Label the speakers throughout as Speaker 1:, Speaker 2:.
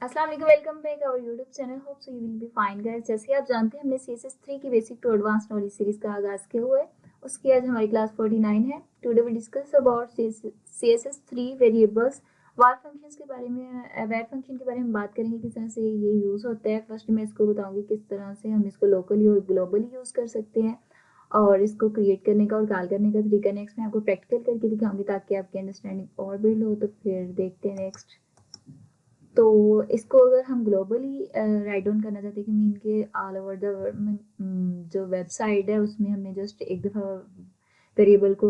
Speaker 1: अस्सलाम वालेकुम, welcome back our YouTube channel. Hope so you will be fine guys. जैसे कि आप जानते हैं हमने CSS 3 की basic to advance knowledge series का आगाज किया हुआ है। उसकी आज हमारी क्लास 49 है। Today we discuss about CSS 3 variables. var functions के बारे में var फंक्शन के बारे में बात करेंगे, किस तरह से ये यूज़ होता है। फर्स्ट मैं इसको बताऊंगी किस तरह से हम इसको लोकली और ग्लोबली यूज़ कर सकते हैं और इसको क्रिएट करने का और कॉल करने का तरीका नेक्स्ट मैं आपको प्रैक्टिकल करके दिखाऊंगी ताकि आपकी अंडरस्टैंडिंग और बिल्ड हो। तो फिर देखते हैं नेक्स्ट। तो इसको अगर हम ग्लोबली राइट डाउन करना चाहते हैं कि मीन के ऑल ओवर द वर्ल्ड में जो वेबसाइट है उसमें हमने जस्ट एक दफ़ा वेरिएबल को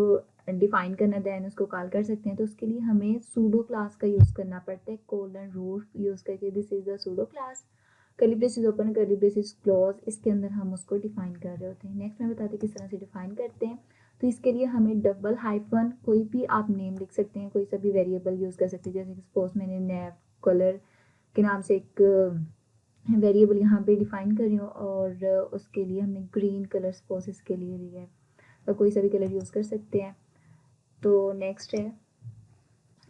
Speaker 1: डिफाइन करना देन उसको कॉल कर सकते हैं। तो उसके लिए हमें सूडो क्लास का यूज़ करना पड़ता है, कोलन रूट यूज़ करके। This is the pseudo class, curly braces open curly braces close, इसके अंदर हम उसको डिफाइन कर रहे होते हैं। नेक्स्ट मैं बताती हूँ किस तरह से डिफाइन करते हैं। तो इसके लिए हमें डबल हाइफन कोई भी आप नेम लिख सकते हैं, कोई सा भी वेरिएबल यूज़ कर सकते हैं। जैसे कि सपोज मैंने नैव कलर के नाम से एक वेरिएबल यहाँ पे डिफाइन कर रही हूँ और उसके लिए हमने ग्रीन कलर सपोज इसके लिए लिया है, तो कोई सा भी कलर यूज़ कर सकते हैं। तो नेक्स्ट है,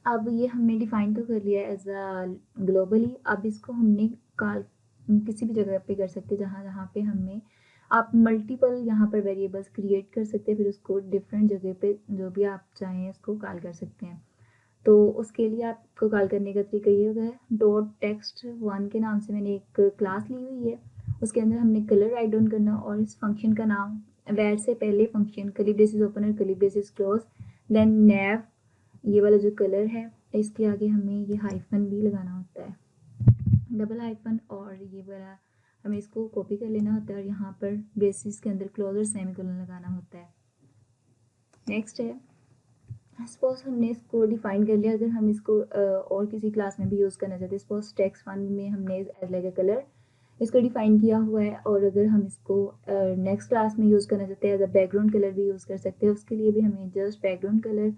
Speaker 1: अब ये हमने डिफाइन तो कर लिया एज अ ग्लोबली। अब इसको हमने कॉल किसी भी जगह पे कर सकते हैं जहाँ जहाँ पे हमें आप मल्टीपल यहाँ पर वेरिएबल्स क्रिएट कर सकते हैं, फिर उसको डिफरेंट जगह पे जो भी आप चाहें उसको कॉल कर सकते हैं। तो उसके लिए आपको कॉल करने का तरीका ये होगा है, डॉट टेक्स्ट वन के नाम से मैंने एक क्लास ली हुई है। उसके अंदर हमने कलर राइट डाउन करना और इस फंक्शन का नाम वैर से पहले फंक्शन कर्ली ब्रेसेस ओपन और कर्ली ब्रेसेस क्लोज, देन नैव ये वाला जो कलर है इसके आगे हमें ये हाइफन भी लगाना होता है, डबल हाइफन, और ये वाला हमें इसको कॉपी कर लेना होता है और यहाँ पर ब्रेसेस के अंदर क्लोज और सेमीकोलन लगाना होता है। नेक्स्ट है, सपोज हमने इसको डिफाइन कर लिया। अगर हम इसको और किसी क्लास में भी यूज़ करना चाहते हैं, सपोज टेक्स्ट वन में हमने एज लाइक अ कलर इसको डिफाइन किया हुआ है, और अगर हम इसको नेक्स्ट क्लास में यूज़ करना चाहते हैं एज अ बैकग्राउंड कलर भी यूज़ कर सकते हैं। उसके लिए भी हमें जस्ट बैकग्राउंड कलर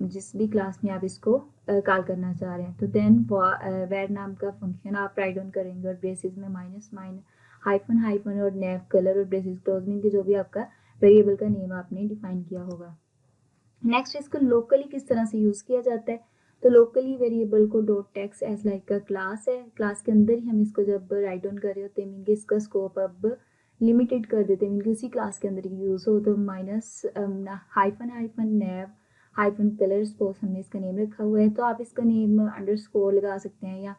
Speaker 1: जिस भी क्लास में आप इसको कॉल करना चाह रहे हैं, तो देन वैर नाम का फंक्शन आप राइट डाउन करेंगे और ब्रेसेस में माइनस माइन हाइफन हाइफन और नैव कलर और ब्रेसेस क्लोज में जो भी आपका वेरिएबल का नेम आपने डिफाइन किया होगा। नेक्स्ट इसको लोकली किस तरह से यूज़ किया जाता है। तो लोकली वेरिएबल को डॉट टेक्स्ट एज लाइक का क्लास है, क्लास के अंदर ही हम इसको जब राइट डाउन कर रहे होते हैं मीन कि इसका स्कोप अब लिमिटेड कर देते हैं, मीन कि उसी क्लास के अंदर ही यूज़ हो। तो माइनस हाइफन हाइफन नैव हाइफन कलर सपोज हमने इसका नेम रखा हुआ है, तो आप इसका नेम अंडरस्कोर लगा सकते हैं या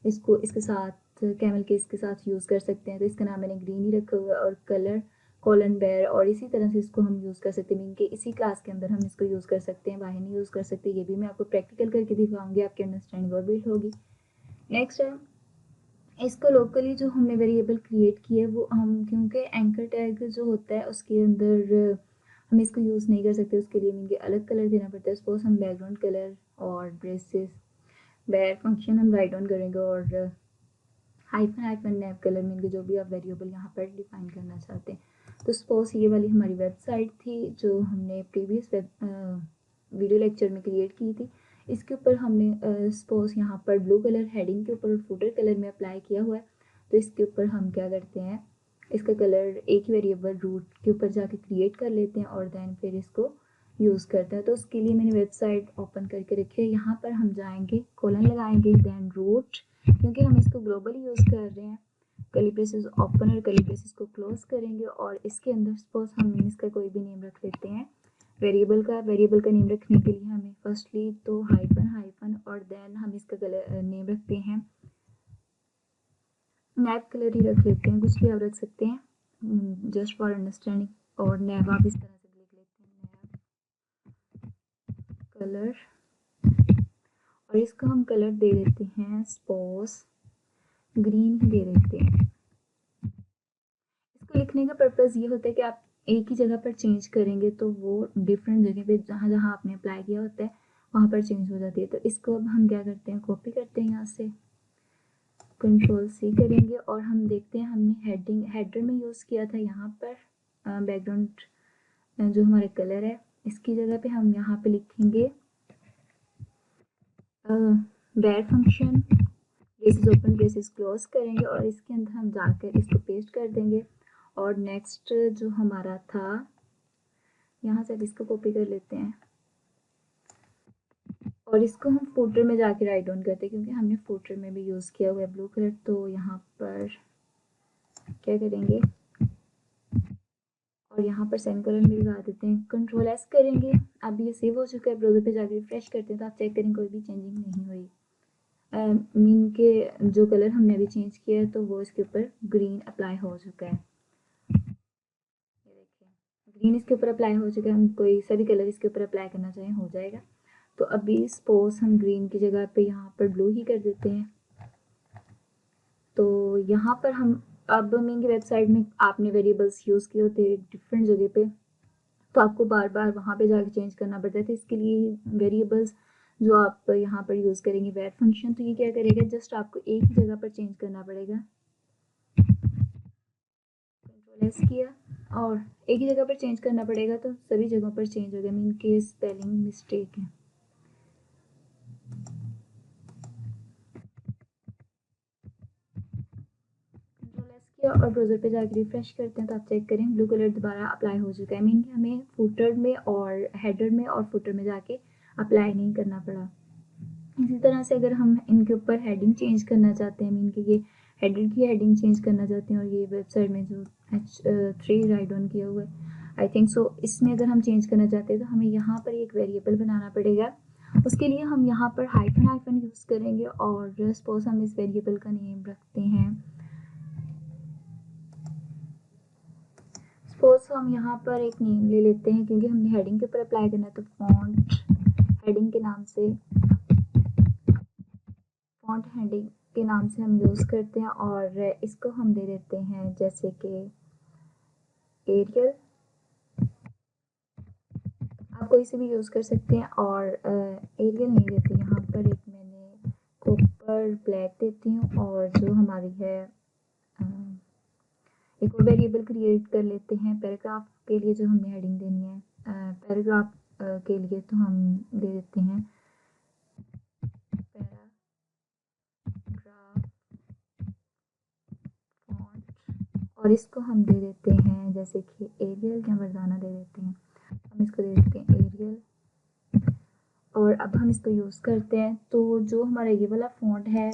Speaker 1: इसको इसके साथ कैमल के इसके साथ यूज़ कर सकते हैं। तो इसका नाम मैंने ग्रीन ही रखा हुआ है और कलर कोलन बेयर, और इसी तरह से इसको हम यूज़ कर सकते हैं मीन कि इसी क्लास के अंदर हम इसको यूज़ कर सकते हैं, बाहर नहीं यूज़ कर सकते। ये भी मैं आपको प्रैक्टिकल करके दिखाऊंगी, आपकी अंडरस्टैंडिंग और बिल्ड होगी। नेक्स्ट है, इसको लोकली जो हमने वेरिएबल क्रिएट किया है वो हम क्योंकि एंकर टैग जो होता है उसके अंदर हम इसको यूज़ नहीं कर सकते, उसके लिए मीन कि अलग कलर देना पड़ता है। सपोज हम बैकग्राउंड कलर और ब्रेसेस बैर फंक्शन हम राइट ऑन करेंगे और हाइफन हाइफन नैव कलर मीन कि जो भी आप वेरिएबल यहाँ पर डिफाइन करना चाहते हैं। तो सपोज ये वाली हमारी वेबसाइट थी जो हमने प्रीवियस वीडियो लेक्चर में क्रिएट की थी। इसके ऊपर हमने सपोज यहाँ पर ब्लू कलर हेडिंग के ऊपर फुटर कलर में अप्लाई किया हुआ है। तो इसके ऊपर हम क्या करते हैं, इसका कलर एक ही वेरिएबल रूट के ऊपर जाके क्रिएट कर लेते हैं और देन फिर इसको यूज़ करते हैं। तो उसके लिए मैंने वेबसाइट ओपन करके रखी है। यहाँ पर हम जाएंगे, कोलन लगाएंगे, देन रूट, क्योंकि हम इसको ग्लोबली यूज़ कर रहे हैं। कर्ली ब्रेसेस ओपन और कर्ली ब्रेसेस को क्लोज करेंगे और इसके अंदर सपोज हम इसका कोई भी नेम रख लेते हैं वेरिएबल का नेम रखने के लिए हमें फर्स्टली तो हाइफन हाइफन और देन हम इसका कलर नेम रखते हैं, नैव कलर ही रख लेते हैं, कुछ भी आप रख सकते हैं जस्ट फॉर अंडरस्टैंडिंग। और नैव आप इस तरह से लिख लेते हैं, नैव कलर, और इसका हम कलर दे देते हैं सपोज ग्रीन ही दे देते हैं। इसको लिखने का पर्पज़ ये होता है कि आप एक ही जगह पर चेंज करेंगे तो वो डिफरेंट जगह पे जहाँ जहाँ आपने अप्लाई किया होता है वहाँ पर चेंज हो जाती है। तो इसको अब हम क्या करते हैं, कॉपी करते हैं, यहाँ से कंट्रोल C करेंगे और हम देखते हैं हमने हेडर में यूज़ किया था यहाँ पर बैकग्राउंड जो हमारे कलर है इसकी जगह पे हम यहाँ पे लिखेंगे वैर function braces open braces close करेंगे और इसके अंदर हम जाकर इसको पेस्ट कर देंगे। और नेक्स्ट जो हमारा था, यहाँ से अब इसको कॉपी कर लेते हैं और इसको हम फुटर में जाके राइट डाउन करते हैं क्योंकि हमने फुटर में भी यूज़ किया हुआ है ब्लू कलर। तो यहाँ पर क्या करेंगे और यहाँ पर सेमीकोलन भी लगा देते हैं, कंट्रोल एस करेंगे। अब ये सेव हो चुका है, ब्राउज़र पे जाके रिफ्रेश करते हैं तो आप चेक करें कोई भी चेंजिंग नहीं हुई। मीन के जो कलर हमने अभी चेंज किया है तो वो इसके ऊपर ग्रीन अप्लाई हो चुका है। ये देखिए ग्रीन इसके ऊपर अप्लाई हो चुका है। हम कोई सा भी कलर इसके ऊपर अप्लाई करना चाहें हो जाएगा। तो अभी सपोज हम ग्रीन की जगह पे यहाँ पर ब्लू ही कर देते हैं। तो यहाँ पर हम अब मीन की वेबसाइट में आपने वेरिएबल्स यूज़ किए होते हैं डिफरेंट जगह पे, तो आपको बार बार वहाँ पे जाके चेंज करना पड़ता है। तो इसके लिए वेरिएबल्स जो आप यहाँ पर यूज़ करेंगे वैर फंक्शन, तो ये क्या करेगा, जस्ट आपको एक ही जगह पर चेंज करना पड़ेगा। कंट्रोल एस किया और एक ही जगह पर चेंज करना पड़ेगा तो सभी जगहों पर चेंज हो गया। मीन के स्पेलिंग मिस्टेक है। कंट्रोल एस किया और ब्राउज़र पे जाकर रिफ्रेश करते हैं तो आप चेक करें ब्लू कलर दोबारा अप्लाई हो चुका है। मीन कि हमें फुटर में और हेडर में और फुटर में जाके अप्लाई नहीं करना पड़ा। इसी तरह से अगर हम इनके ऊपर हेडिंग चेंज करना चाहते हैं, मीन कि ये हेडर की हेडिंग चेंज करना चाहते हैं और ये वेबसाइट में जो H3 राइट डाउन किया हुआ है आई थिंक सो, इसमें अगर हम चेंज करना चाहते हैं तो हमें यहाँ पर एक वेरिएबल बनाना पड़ेगा। उसके लिए हम यहाँ पर हाइफन हाइफन यूज़ करेंगे और सपोज हम इस वेरिएबल का नेम रखते हैं, सपोज हम यहाँ पर एक नेम ले लेते हैं क्योंकि हमने हेडिंग के ऊपर अप्लाई करना है। तो फॉन्ट हेडिंग के नाम से फॉन्ट हेडिंग के नाम से हम यूज़ करते हैं और इसको हम दे देते हैं जैसे कि एरियल। आप कोई से भी यूज़ कर सकते हैं और एरियल नहीं देते, यहाँ पर एक मैंने कॉपर ब्लैक देती हूँ और जो हमारी है एक और वेरिएबल क्रिएट कर लेते हैं पैराग्राफ के लिए जो हमने हेडिंग देनी है। पैराग्राफ के लिए तो हम दे देते हैं पैराग्राफ फॉन्ट और इसको हम दे देते हैं जैसे कि एरियल या मर्दाना दे देते हैं। हम इसको दे देते हैं एरियल और अब हम इसको यूज़ करते हैं। तो जो हमारा ये वाला फॉन्ट है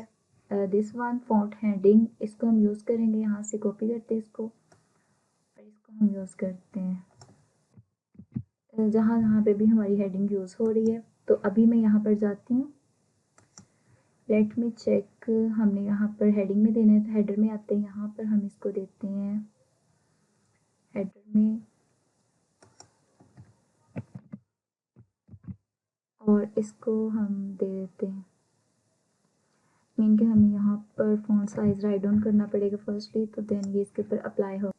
Speaker 1: दिस वन फॉन्ट हेडिंग, इसको हम यूज़ करेंगे, यहाँ से कॉपी करते हैं इसको और इसको हम यूज़ करते हैं जहाँ जहाँ पे भी हमारी हेडिंग यूज़ हो रही है। तो अभी मैं यहाँ पर जाती हूँ, लेट मी चेक, हमने यहाँ पर हेडिंग में देना है तो हेडर में आते हैं, यहाँ पर हम इसको देते हैं हेडर में और इसको हम दे देते हैं मीन के हमें यहाँ पर फॉन्ट साइज राइट डाउन करना पड़ेगा फर्स्टली, तो देन ये इसके ऊपर अप्लाई हो।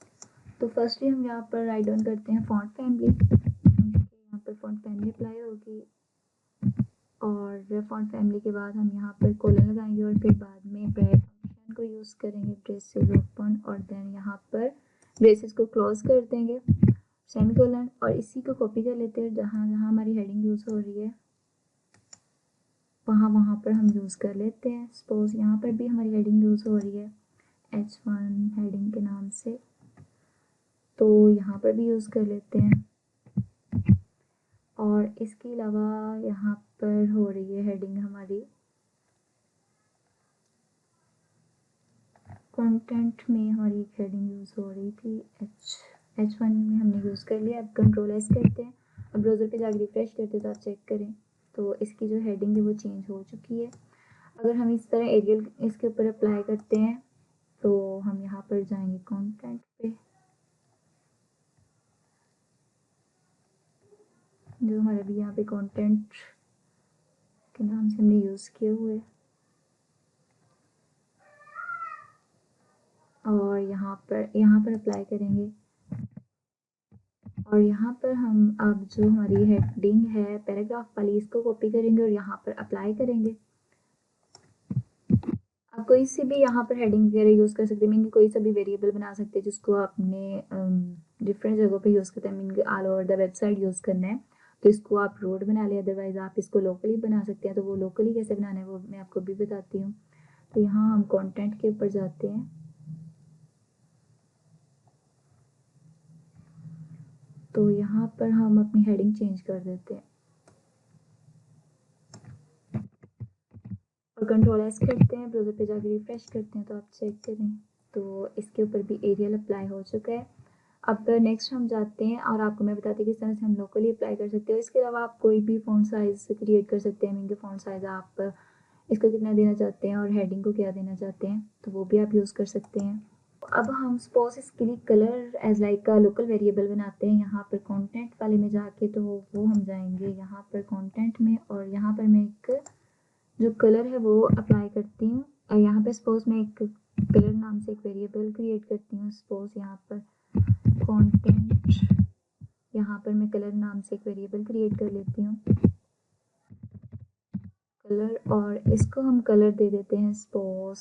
Speaker 1: तो फर्स्टली हम यहाँ पर राइट डाउन करते हैं फॉन्ट फैमिली, यहाँ पर फॉन्ट फैमिली अप्लाई होगी और फॉन्ट फैमिली के बाद हम यहाँ पर कोलन लगाएंगे और फिर बाद में ब्रैकेट फंक्शन को यूज़ करेंगे, ब्रेसेस ओपन और देन यहाँ पर ब्रेसेस को क्लोज कर देंगे सेमीकोलन और इसी को कॉपी कर लेते हैं जहाँ जहाँ हमारी हेडिंग यूज़ हो रही है वहाँ पर हम यूज़ कर लेते हैं। सपोज यहाँ पर भी हमारी हेडिंग यूज़ हो रही है H1 हेडिंग के नाम से, तो यहाँ पर भी यूज़ कर लेते हैं और इसके अलावा यहाँ पर हो रही है हेडिंग हमारी कंटेंट में, हमारी एक हेडिंग यूज़ हो रही थी H1 में हमने यूज़ कर लिया। अब कंट्रोल एस करते हैं और ब्राउज़र पे जाकर रिफ्रेश करते हैं तो आप चेक करें तो इसकी जो हेडिंग है वो चेंज हो चुकी है। अगर हम इस तरह एरियल इसके ऊपर अप्लाई करते हैं तो हम यहाँ पर जाएंगे कंटेंट पे, जो हमारे भी यहाँ पे कंटेंट के नाम से हमने यूज़ किए हुए और यहाँ पर अप्लाई करेंगे और यहाँ पर हम अब जो हमारी हेडिंग है पैराग्राफ वाली इसको कॉपी करेंगे और यहाँ पर अप्लाई करेंगे। आप कोई सी भी यहाँ पर हेडिंग वगैरह यूज़ कर सकते हैं, मीन कोई सा भी वेरिएबल बना सकते हैं जिसको आपने डिफरेंट जगहों पे यूज़ करते हैं, mean all over the website use करना है तो इसको आप रोड बना लें, अदरवाइज़ आप इसको लोकली बना सकते हैं। तो वो लोकली कैसे बनाना है वो मैं आपको भी बताती हूँ। तो यहाँ हम कंटेंट के ऊपर जाते हैं तो यहाँ पर हम अपनी हेडिंग चेंज कर देते हैं। और कंट्रोल एस करते हैं, ब्राउज़र पे जाकर रिफ्रेश करते हैं तो आप चेक करें तो इसके ऊपर भी एरियल अप्लाई हो चुका है। अब नेक्स्ट हम जाते हैं और आपको मैं बताती हूँ किस तरह से हम लोकली अप्लाई कर सकते हो। इसके अलावा आप कोई भी फ़ॉन्ट साइज़ क्रिएट कर सकते हैं। इनके फ़ॉन्ट साइज़ आप इसको कितना देना चाहते हैं और हेडिंग को क्या देना चाहते हैं तो वो भी आप यूज़ कर सकते हैं। अब हम सपोज इसके लिए कलर एज लाइक का लोकल वेरिएबल बनाते हैं। यहाँ पर कंटेंट वाले में जाके तो वो हम जाएंगे यहाँ पर कंटेंट में और यहाँ पर मैं एक जो कलर है वो अप्लाई करती हूँ और यहाँ पे सपोज मैं एक कलर नाम से एक वेरिएबल क्रिएट करती हूँ। सपोज यहाँ पर कंटेंट, यहाँ पर मैं कलर नाम से एक वेरिएबल क्रिएट कर लेती हूँ कलर, और इसको हम कलर दे देते हैं सपोज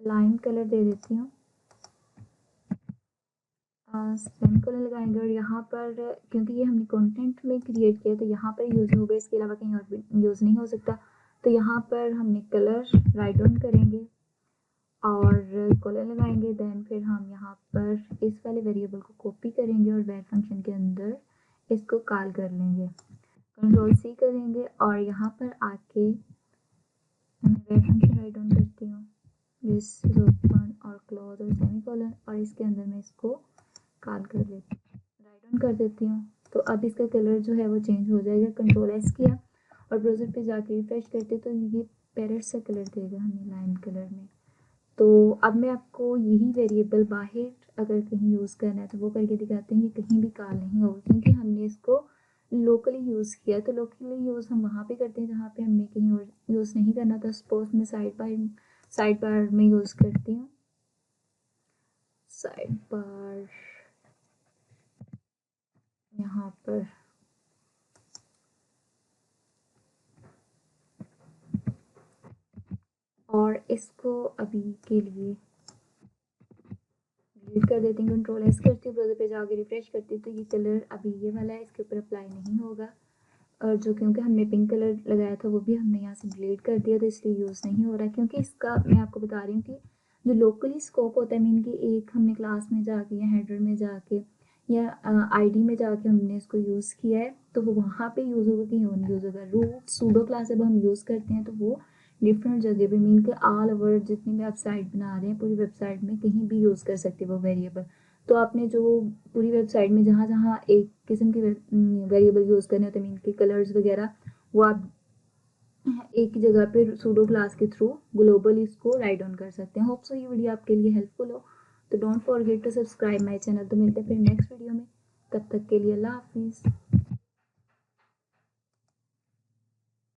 Speaker 1: लाइम कलर दे देती हूँ। सेमीकोलन लगाएंगे और यहाँ पर क्योंकि ये हमने कंटेंट में क्रिएट किया तो यहाँ पर यूज़ होगा, इसके अलावा कहीं और यूज़ नहीं हो सकता। तो यहाँ पर हमने कलर राइट डाउन करेंगे और कॉलर लगाएंगे। देन फिर हम यहाँ पर इस वाले वेरिएबल को कॉपी करेंगे और वेर फंक्शन के अंदर इसको कॉल कर लेंगे। कंट्रोल सी करेंगे और यहाँ पर आके मैं वेर फंक्शन राइट डाउन करती हूँ, दिस इज ओपन और क्लोज और सेमीकोलन, और इसके अंदर मैं इसको कॉल कर लेती हूँ, राइट डाउन कर देती हूँ। तो अब इसका कलर जो है वो चेंज हो जाएगा। कंट्रोल एस किया और ब्राउज़र पे जाके रिफ्रेश करते तो ये पैरेट सा कलर देगा हमें लाइम कलर में। तो अब मैं आपको यही वेरिएबल बाहर अगर कहीं यूज़ करना है तो वो करके दिखाते हैं कि कहीं भी कॉल नहीं होगा क्योंकि हमने इसको लोकली यूज़ किया। तो लोकली यूज़ हम वहाँ पे करते हैं जहाँ पे हमें कहीं और यूज़ नहीं करना। तो सपोज मैं साइड बार में यूज़ करती हूँ, साइड बार यहाँ पर और इसको अभी के लिए डिलीट कर देती हूँ। कंट्रोल एस करती हूँ, ब्राउज़र पे जाके रिफ्रेश करती हूँ तो ये कलर अभी ये वाला है, इसके ऊपर अप्लाई नहीं होगा। और जो क्योंकि हमने पिंक कलर लगाया था वो भी हमने यहाँ से डिलीट कर दिया तो इसलिए यूज़ नहीं हो रहा है। क्योंकि इसका मैं आपको बता रही हूँ कि जो लोकली स्कोप होता है मीन कि एक हमने क्लास में जाके या हेडर में जाके या आईडी में जाके हमने इसको यूज़ किया है तो वो वहाँ पे यूज़ होगा, कहीं और नहीं यूज़ होगा। रूट सूडो क्लास जब हम यूज़ करते हैं तो वो डिफरेंट जगह पे मीन के ऑल ओवर जितनी भी आप साइट बना रहे हैं पूरी वेबसाइट में कहीं भी यूज़ कर सकते हैं वो वेरिएबल। तो आपने जो पूरी वेबसाइट में जहाँ जहाँ एक किस्म के वेरिएबल यूज़ करने होते हैं मीन के कलर्स वगैरह, वो आप एक जगह पे सूडो क्लास के थ्रू ग्लोबल इसको राइट डाउन कर सकते हैं। होप सो ये वीडियो आपके लिए हेल्पफुल हो। तो don't forget to subscribe my channel. तो मिलते हैं फिर नेक्स्ट वीडियो में, तब तक के लिए अल्लाह हाफिज़।